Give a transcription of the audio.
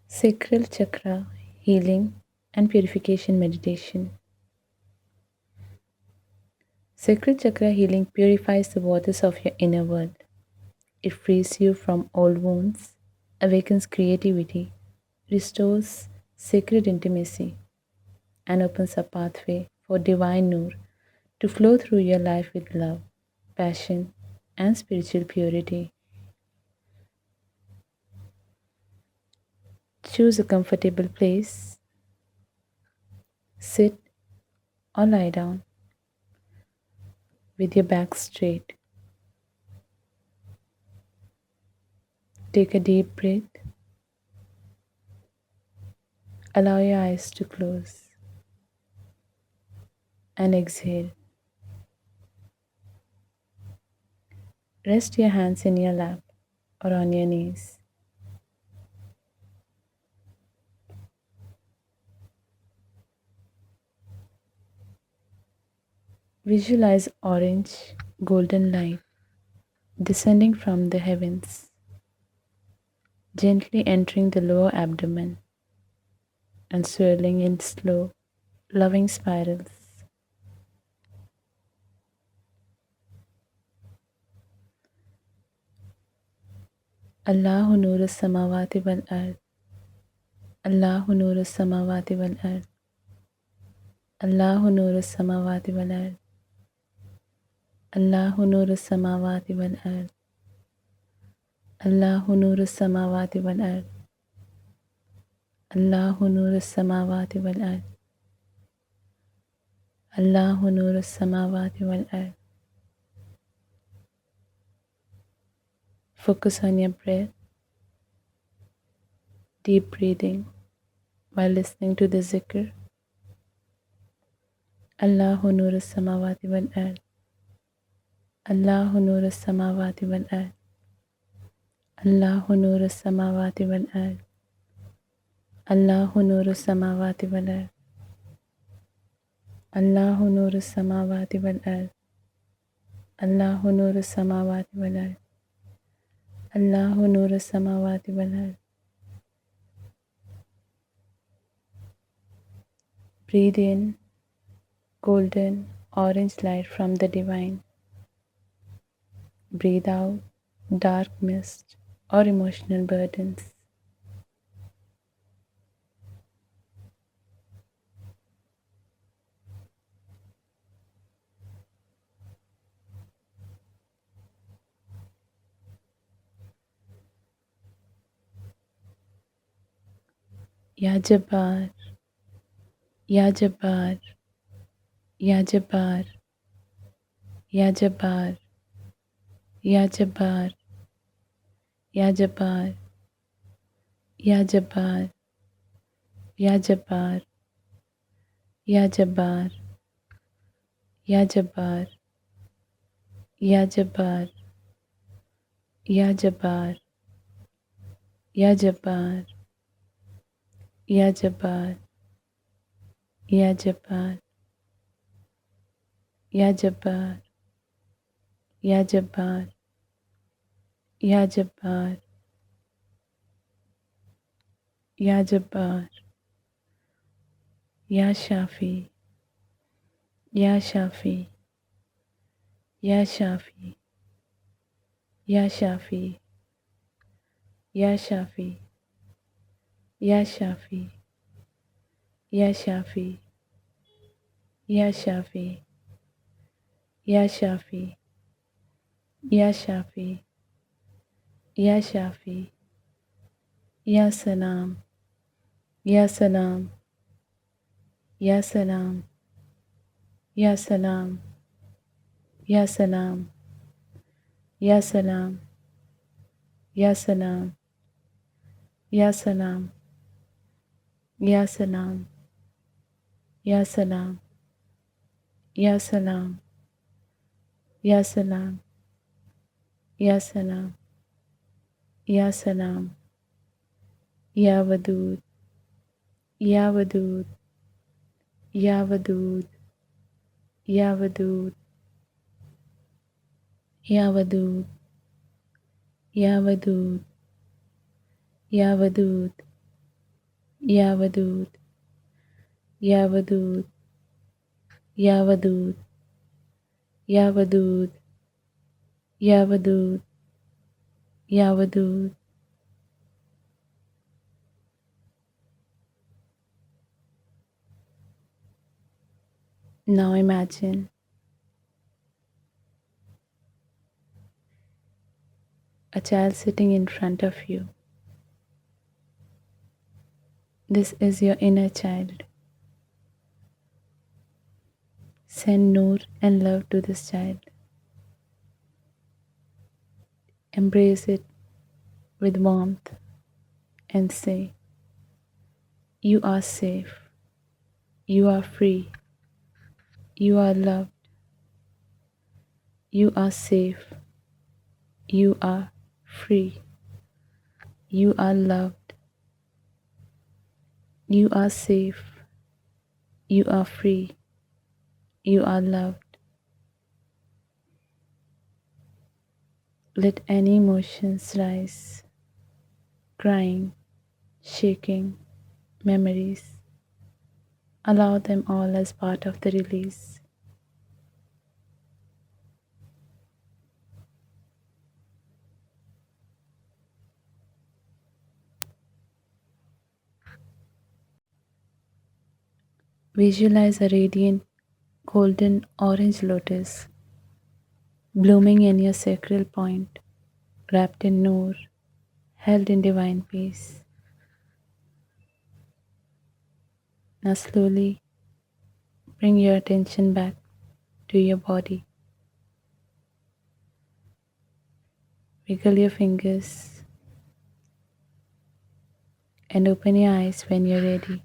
Sacral Chakra Healing and Purification Meditation. Sacral Chakra healing purifies the waters of your inner world. It frees you from old wounds, awakens creativity, restores sacred intimacy, and opens a pathway for divine Noor to flow through your life with love, passion, and spiritual purity. Choose a comfortable place, sit or lie down with your back straight. Take a deep breath. Allow your eyes to close and exhale. Rest your hands in your lap or on your knees. Visualize orange, golden light descending from the heavens, gently entering the lower abdomen and swirling in slow, loving spirals. Allahu Noor samawati wal ard. Allahu Noor samawati wal ard. Allahu Noor samawati wal ard. Allahu Noor samawati wal ard. Allahu Noor samawati wal ard. Allahu Noor samawati wal ard. Allahu Noor samawati wal ard. Focus on your breath, deep breathing while listening to the zikr. Allahu Noor samawati wal ard. Allahu Noor samawati wal ard. Allahu Noor samawati wal ard. Allahu Noor samawati wal ard. Allahu Noor samawati wal ard. Allahu Noor samawati wal ard. Allahu Noor samawati wal ard. Breathe in golden orange light from the divine. Breathe out dark mist or emotional burdens. Ya Jabbar, Ya Jabbar, Ya Jabbar, Ya Jabbar, Ya Jabbar, Ya Jabbar, Ya Jabbar, Ya Jabbar, Ya Jabbar, Ya Jabbar, Ya Jabbar, Ya Jabbar, Ya Jabbar, Ya Jabbar, Ya Jabbar, Ya Jabbar, Ya Jabbar, Ya Jabbar, Ya Jabbar, Ya Shafi, Ya Shafi, Ya Shafi, Ya Shafi, Ya Shafi, Ya Shafi, Ya Shafi, Ya Shafi, Ya Shafi, Ya Shafi, Ya Shafi, Ya Salam, Ya Salam, Ya Salam, Ya Salam, Ya Salam, Ya Salam, Ya Salam, Ya Salam, Ya Salam, Ya Salam, Ya Salam, Ya Salam, Ya Salam, Ya Salam, Ya Wadud, Ya Wadud, Ya Wadud, Ya Wadud, Ya Wadud, Ya Wadud, Ya Wadud, Yavadut, Yavadut, Yavadut, Yavadut, Yavadut, Yavadut. Now imagine a child sitting in front of you. This is your inner child. Send Noor and love to this child. Embrace it with warmth and say, you are safe, you are free, you are loved, you are safe, you are free, you are loved, you are safe, you are free, you are loved. Let any emotions rise, crying, shaking, memories. Allow them all as part of the release. Visualize a radiant golden orange lotus blooming in your sacral point, wrapped in Noor, held in divine peace. Now slowly bring your attention back to your body. Wiggle your fingers and open your eyes when you're ready.